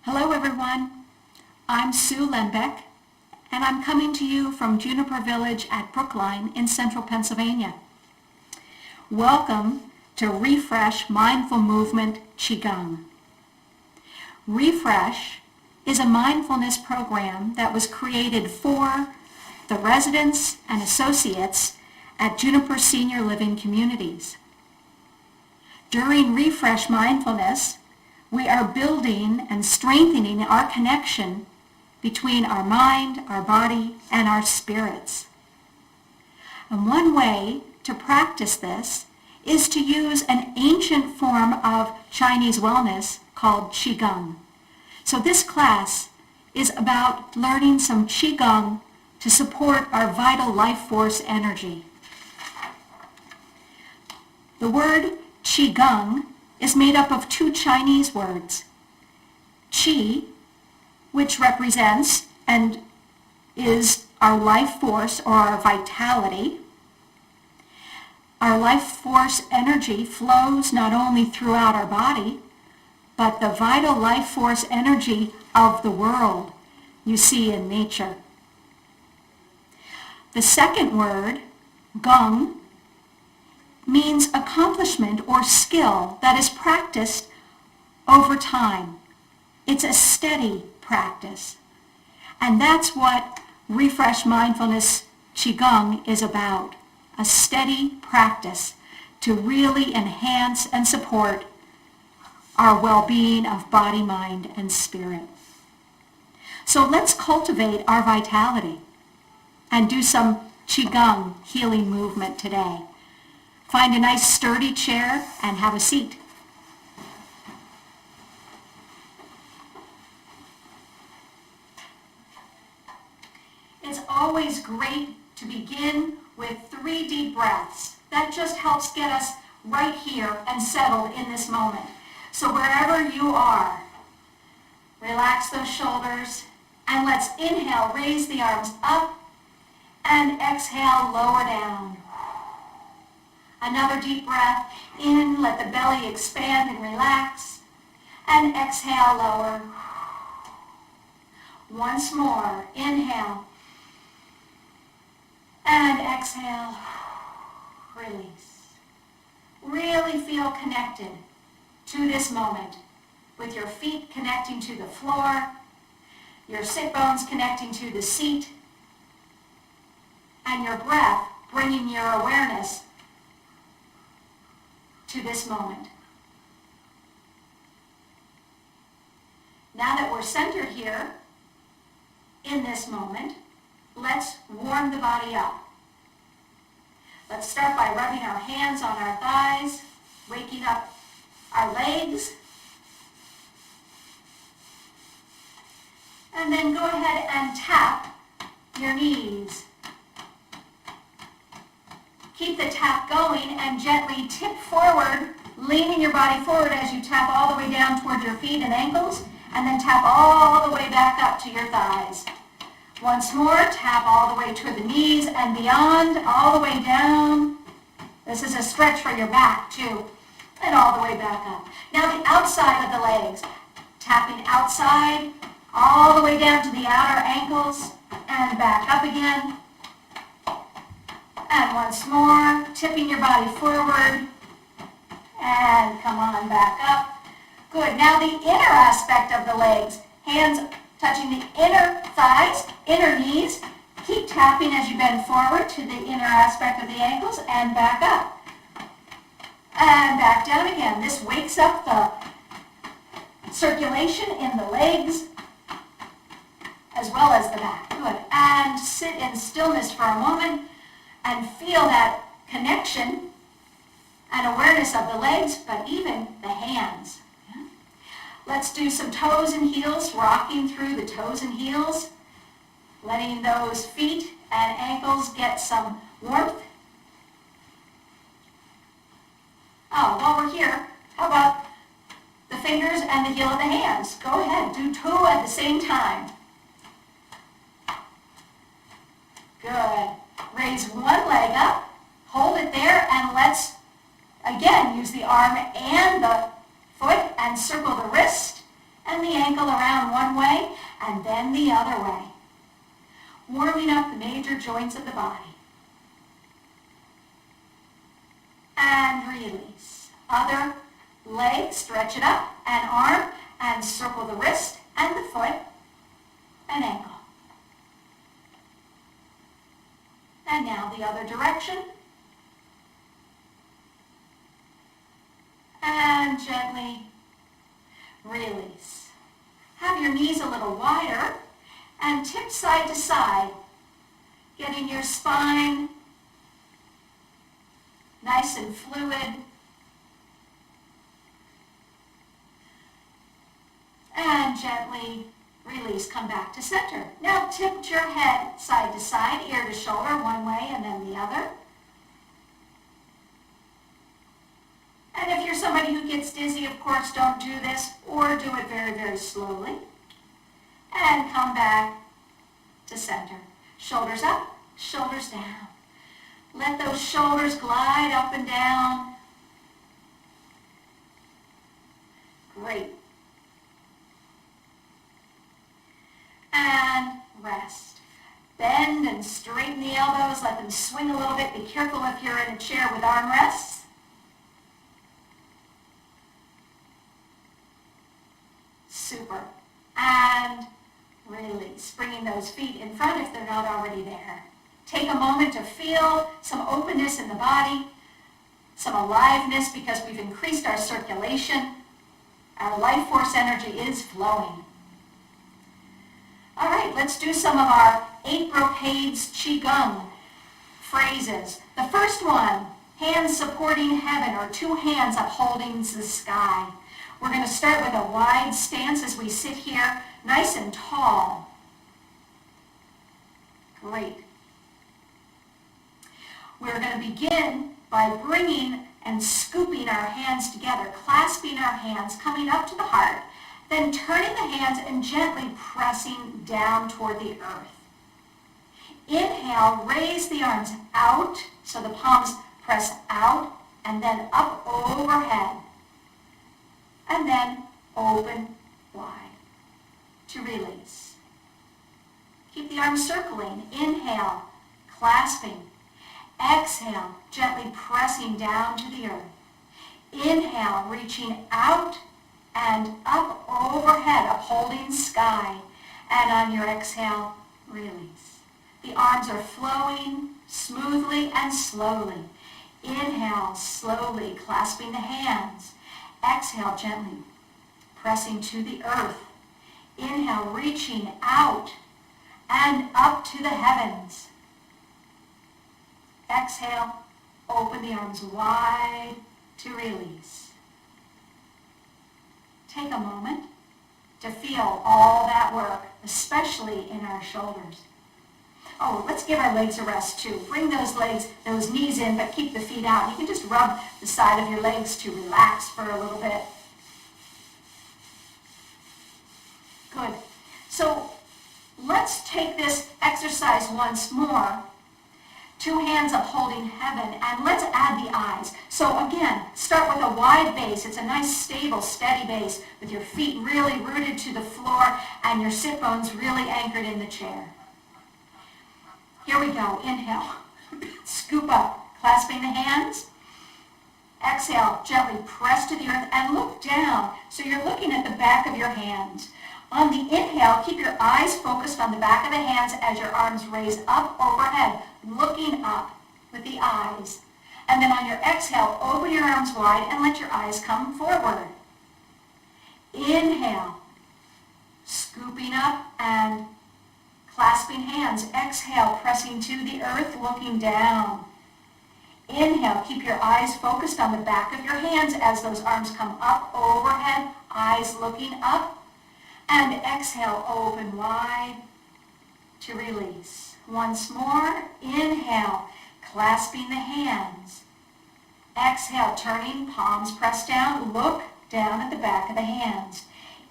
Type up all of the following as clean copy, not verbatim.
Hello everyone, I'm Sue Lembeck, and I'm coming to you from Juniper Village at Brookline in central Pennsylvania. Welcome to Refresh Mindful Movement Qigong. Refresh is a mindfulness program that was created for the residents and associates at Juniper Senior Living Communities. During Refresh Mindfulness, we are building and strengthening our connection between our mind, our body, and our spirits. And one way to practice this is to use an ancient form of Chinese wellness called Qigong. So this class is about learning some Qigong to support our vital life force energy. The word Qigong is made up of two Chinese words. Qi, which represents and is our life force or our vitality. Our life force energy flows not only throughout our body, but the vital life force energy of the world you see in nature. The second word, Gong, means accomplishment or skill that is practiced over time. It's a steady practice. And that's what Refresh Mindfulness Qigong is about, a steady practice to really enhance and support our well-being of body, mind, and spirit. So let's cultivate our vitality and do some Qigong healing movement today. Find a nice sturdy chair and have a seat. It's always great to begin with 3 deep breaths. That just helps get us right here and settled in this moment. So wherever you are, relax those shoulders and let's inhale, raise the arms up, and exhale, lower down. Another deep breath in, let the belly expand and relax, and exhale, lower. Once more, inhale, and exhale, release. Really feel connected to this moment, with your feet connecting to the floor, your sit bones connecting to the seat, and your breath bringing your awareness to this moment. Now that we're centered here in this moment, let's warm the body up. Let's start by rubbing our hands on our thighs, waking up our legs, and then go ahead and tap your knees. Keep the tap going and gently tip forward, leaning your body forward as you tap all the way down toward your feet and ankles, and then tap all the way back up to your thighs. Once more, tap all the way toward the knees and beyond, all the way down. This is a stretch for your back too, and all the way back up. Now the outside of the legs, tapping outside, all the way down to the outer ankles, and back up again. And once more, tipping your body forward, and come on back up. Good. Now the inner aspect of the legs, hands touching the inner thighs, inner knees. Keep tapping as you bend forward to the inner aspect of the ankles, and back up. And back down again. This wakes up the circulation in the legs, as well as the back. Good. And sit in stillness for a moment, and feel that connection and awareness of the legs, but even the hands. Yeah. Let's do some toes and heels, rocking through the toes and heels, letting those feet and ankles get some warmth. Oh, while we're here, how about the fingers and the heel of the hands? Go ahead, do 2 at the same time. Good. Raise one leg up, hold it there, and let's again use the arm and the foot and circle the wrist and the ankle around one way and then the other way, warming up the major joints of the body. And release. Other leg, stretch it up, and arm, and circle the wrist and the foot and ankle. And now the other direction. And gently release. Have your knees a little wider and tip side to side, getting your spine nice and fluid. And gently release, come back to center. Now tip your head side to side, ear to shoulder, one way and then the other. And if you're somebody who gets dizzy, of course, don't do this, or do it very, very slowly. And come back to center. Shoulders up, shoulders down. Let those shoulders glide up and down. Great. And rest. Bend and straighten the elbows. Let them swing a little bit. Be careful if you're in a chair with armrests. Super. And release. Bringing those feet in front if they're not already there. Take a moment to feel some openness in the body, some aliveness because we've increased our circulation. Our life force energy is flowing. All right, let's do some of our 8 brocades Qigong phrases. The first one, hands supporting heaven, or 2 hands upholding the sky. We're going to start with a wide stance as we sit here, nice and tall. Great. We're going to begin by bringing and scooping our hands together, clasping our hands, coming up to the heart, then turning the hands and gently pressing down toward the earth. Inhale, raise the arms out, so the palms press out, and then up overhead. And then open wide to release. Keep the arms circling. Inhale, clasping. Exhale, gently pressing down to the earth. Inhale, reaching out and up overhead, upholding sky. And on your exhale, release. The arms are flowing smoothly and slowly. Inhale, slowly clasping the hands. Exhale, gently pressing to the earth. Inhale, reaching out and up to the heavens. Exhale, open the arms wide to release. Take a moment to feel all that work, especially in our shoulders. Oh, let's give our legs a rest too. Bring those legs, those knees in, but keep the feet out. You can just rub the side of your legs to relax for a little bit. Good. So let's take this exercise once more. 2 hands upholding heaven, and let's add the eyes. So again, start with a wide base. It's a nice, stable, steady base with your feet really rooted to the floor and your sit bones really anchored in the chair. Here we go. Inhale. Scoop up, clasping the hands. Exhale, gently press to the earth and look down. So you're looking at the back of your hands. On the inhale, keep your eyes focused on the back of the hands as your arms raise up overhead, looking up with the eyes. And then on your exhale, open your arms wide and let your eyes come forward. Inhale, scooping up and clasping hands. Exhale, pressing to the earth, looking down. Inhale, keep your eyes focused on the back of your hands as those arms come up overhead, eyes looking up. And exhale, open wide to release. Once more, inhale, clasping the hands. Exhale, turning, palms pressed down, look down at the back of the hands.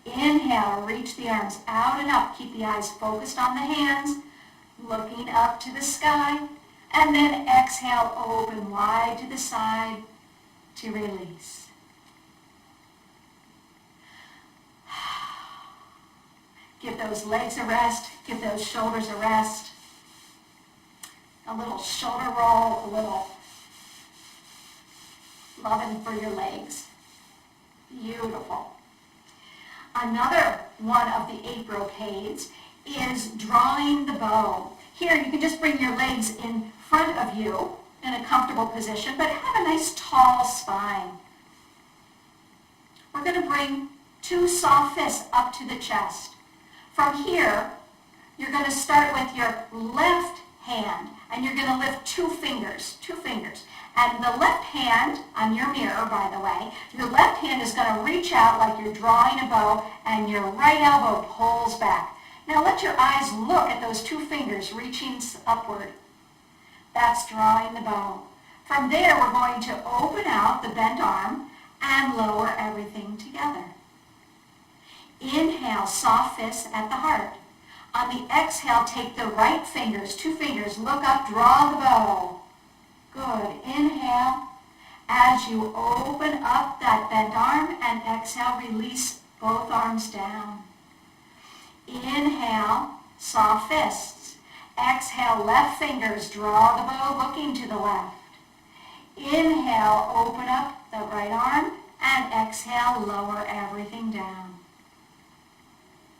Inhale, reach the arms out and up. Keep the eyes focused on the hands, looking up to the sky. And then exhale, open wide to the side to release. those legs a rest. Give those shoulders a rest. A little shoulder roll, a little loving for your legs. Beautiful. Another one of the 8 brocades is drawing the bow. Here you can just bring your legs in front of you in a comfortable position, but have a nice tall spine. We're going to bring 2 soft fists up to the chest. From here, you're going to start with your left hand, and you're going to lift 2 fingers. And the left hand, on your mirror, by the way, your left hand is going to reach out like you're drawing a bow, and your right elbow pulls back. Now let your eyes look at those 2 fingers reaching upward. That's drawing the bow. From there, we're going to open out the bent arm and lower everything together. Inhale, soft fists at the heart. On the exhale, take the right fingers, 2 fingers, look up, draw the bow. Good. Inhale. As you open up that bent arm and exhale, release both arms down. Inhale, soft fists. Exhale, left fingers, draw the bow, looking to the left. Inhale, open up the right arm, and exhale, lower everything down.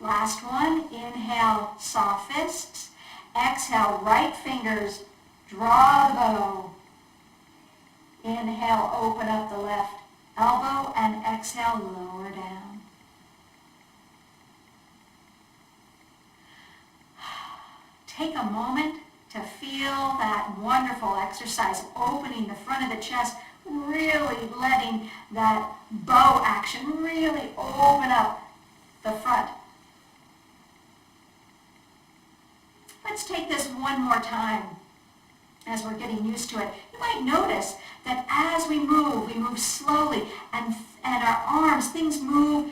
Last one, inhale, soft fists. Exhale, right fingers, draw the bow. Inhale, open up the left elbow, and exhale, lower down. Take a moment to feel that wonderful exercise, opening the front of the chest, really letting that bow action really open up the front. Let's take this one more time as we're getting used to it. You might notice that as we move slowly, and our arms, things move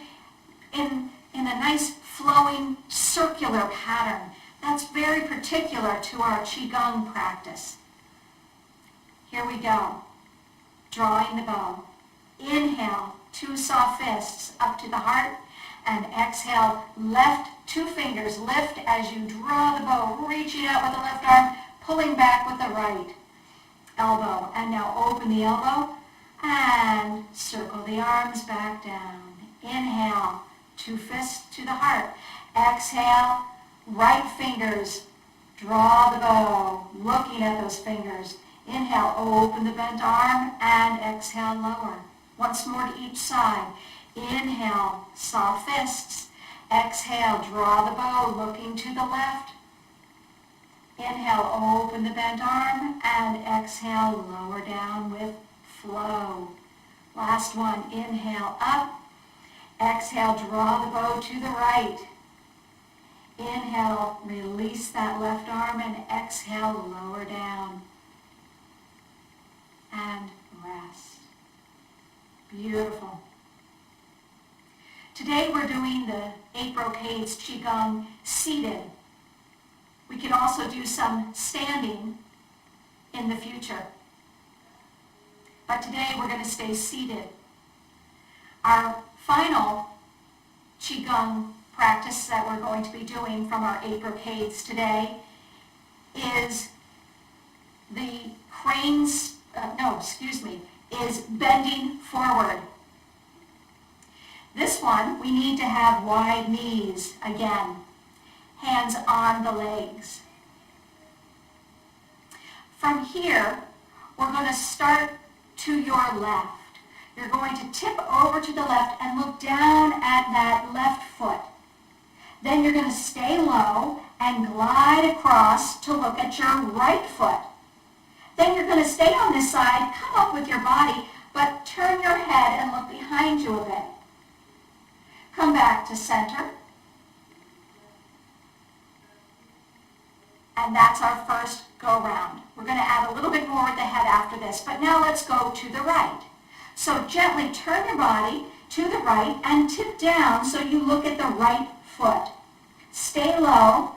in a nice flowing circular pattern. That's very particular to our Qigong practice. Here we go. Drawing the bow. Inhale, 2 soft fists up to the heart, and exhale, left 2 fingers lift as you draw the bow, reaching out with the left arm, pulling back with the right elbow. And now open the elbow and circle the arms back down. Inhale, 2 fists to the heart. Exhale, right fingers, draw the bow, looking at those fingers. Inhale, open the bent arm, and exhale, lower. Once more to each side. Inhale, soft fists. Exhale, draw the bow, looking to the left. Inhale, open the bent arm, and exhale, lower down with flow. Last one, inhale, up. Exhale, draw the bow to the right. Inhale, release that left arm, and exhale, lower down. And rest. Beautiful. Today we're doing the 8 brocades Qigong seated. We can also do some standing in the future. But today we're going to stay seated. Our final Qigong practice that we're going to be doing from our 8 brocades today is the is bending forward. This one, we need to have wide knees again. Hands on the legs. From here, we're going to start to your left. You're going to tip over to the left and look down at that left foot. Then you're going to stay low and glide across to look at your right foot. Then you're going to stay on this side, come up with your body, but turn your head and look behind you a bit. Come back to center. And that's our first go-round. We're going to add a little bit more with the head after this, but now let's go to the right. So gently turn your body to the right and tip down so you look at the right foot. Stay low.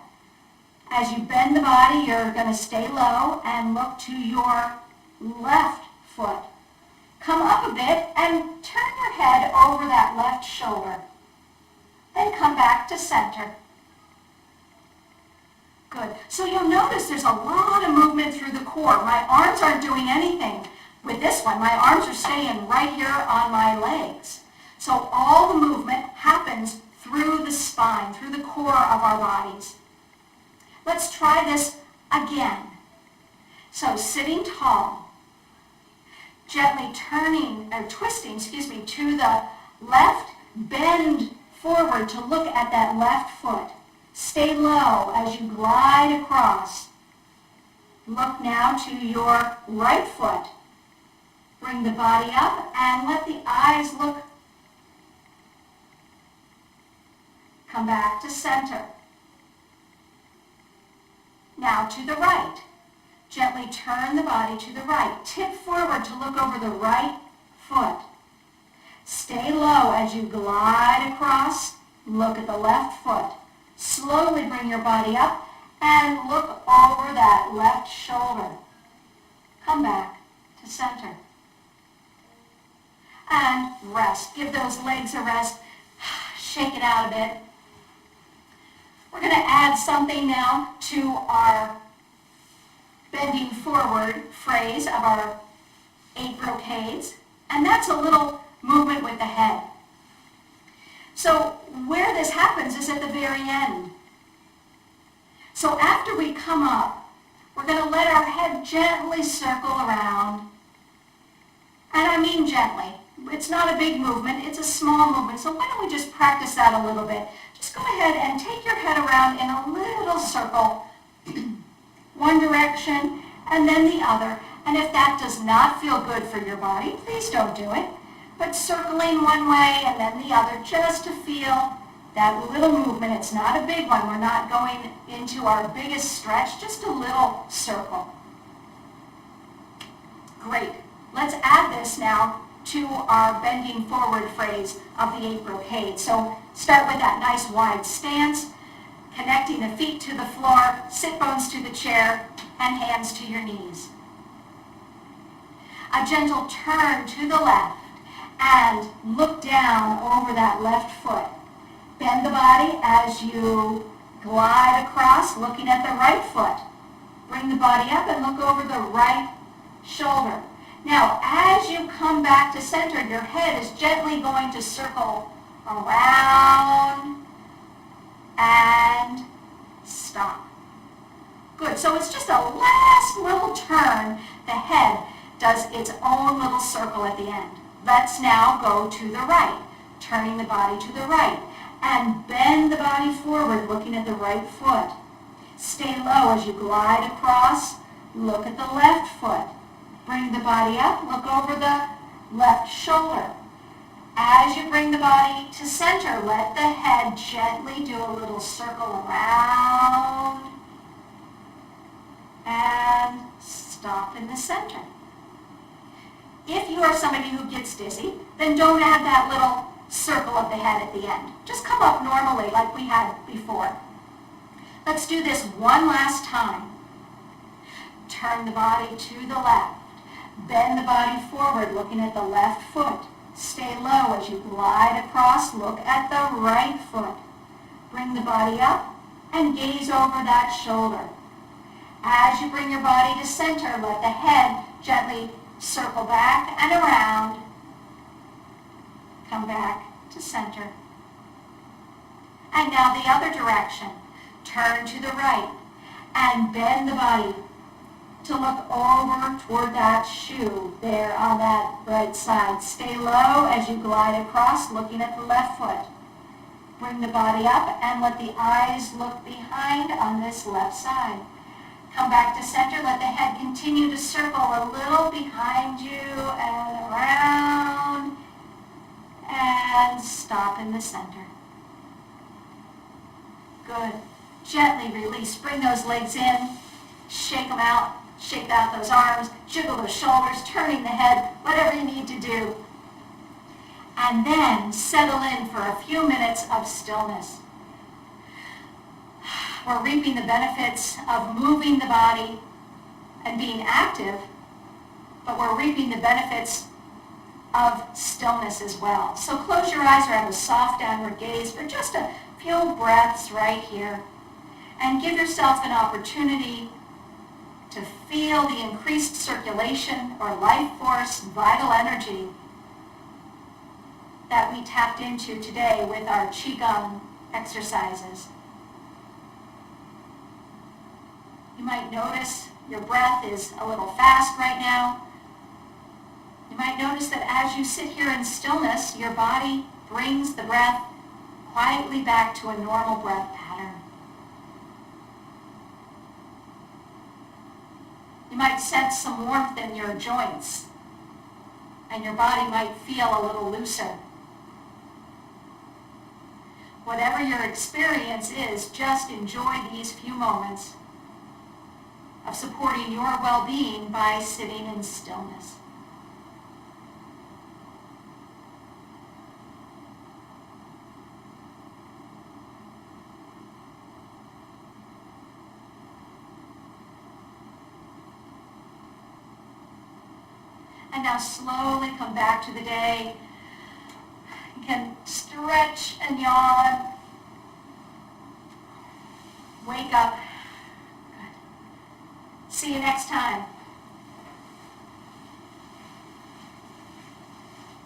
As you bend the body, you're going to stay low and look to your left foot. Come up a bit and turn your head over that left shoulder. Then come back to center. Good. So you'll notice there's a lot of movement through the core. My arms aren't doing anything with this one. My arms are staying right here on my legs. So all the movement happens through the spine, through the core of our bodies. Let's try this again. So sitting tall, gently twisting to the left, bend forward to look at that left foot. Stay low as you glide across. Look now to your right foot. Bring the body up and let the eyes look. Come back to center. Now to the right. Gently turn the body to the right. Tip forward to look over the right foot. Stay low as you glide across. Look at the left foot. Slowly bring your body up and look over that left shoulder. Come back to center. And rest. Give those legs a rest. Shake it out a bit. We're going to add something now to our bending forward phrase of our 8 brocades, and that's a little movement with the head. So where this happens is at the very end. So after we come up, we're going to let our head gently circle around. And I mean gently. It's not a big movement, it's a small movement. So why don't we just practice that a little bit? Just go ahead and take your head around in a little circle, one direction and then the other. And if that does not feel good for your body, please don't do it. But circling one way and then the other just to feel that little movement. It's not a big one. We're not going into our biggest stretch, just a little circle. Great. Let's add this now to our bending forward phrase of the 8 brocades. So start with that nice wide stance, connecting the feet to the floor, sit bones to the chair, and hands to your knees. A gentle turn to the left and look down over that left foot. Bend the body as you glide across, looking at the right foot. Bring the body up and look over the right shoulder. Now, as you come back to center, your head is gently going to circle around and stop. Good. So it's just a last little turn. The head does its own little circle at the end. Let's now go to the right, turning the body to the right, and bend the body forward, looking at the right foot. Stay low as you glide across. Look at the left foot. Bring the body up, look over the left shoulder. As you bring the body to center, let the head gently do a little circle around and stop in the center. If you are somebody who gets dizzy, then don't add that little circle of the head at the end. Just come up normally like we had before. Let's do this one last time. Turn the body to the left. Bend the body forward, looking at the left foot. Stay low as you glide across. Look at the right foot. Bring the body up and gaze over that shoulder. As you bring your body to center, let the head gently circle back and around. Come back to center. And now the other direction. Turn to the right and bend the body to look over toward that shoe there on that right side. Stay low as you glide across, looking at the left foot. Bring the body up and let the eyes look behind on this left side. Come back to center. Let the head continue to circle a little behind you and around. And stop in the center. Good. Gently release. Bring those legs in. Shake them out. Shake out those arms. Jiggle those shoulders. Turning the head. Whatever you need to do. And then settle in for a few minutes of stillness. We're reaping the benefits of moving the body and being active, but we're reaping the benefits of stillness as well. So close your eyes or have a soft downward gaze for just a few breaths right here. and give yourself an opportunity to feel the increased circulation or life force, vital energy that we tapped into today with our Qigong exercises. You might notice your breath is a little fast right now. You might notice that as you sit here in stillness, your body brings the breath quietly back to a normal breath pattern. You might sense some warmth in your joints, and your body might feel a little looser. Whatever your experience is, just enjoy these few moments of supporting your well-being by sitting in stillness. And now slowly come back to the day. You can stretch and yawn. Wake up. Good. See you next time.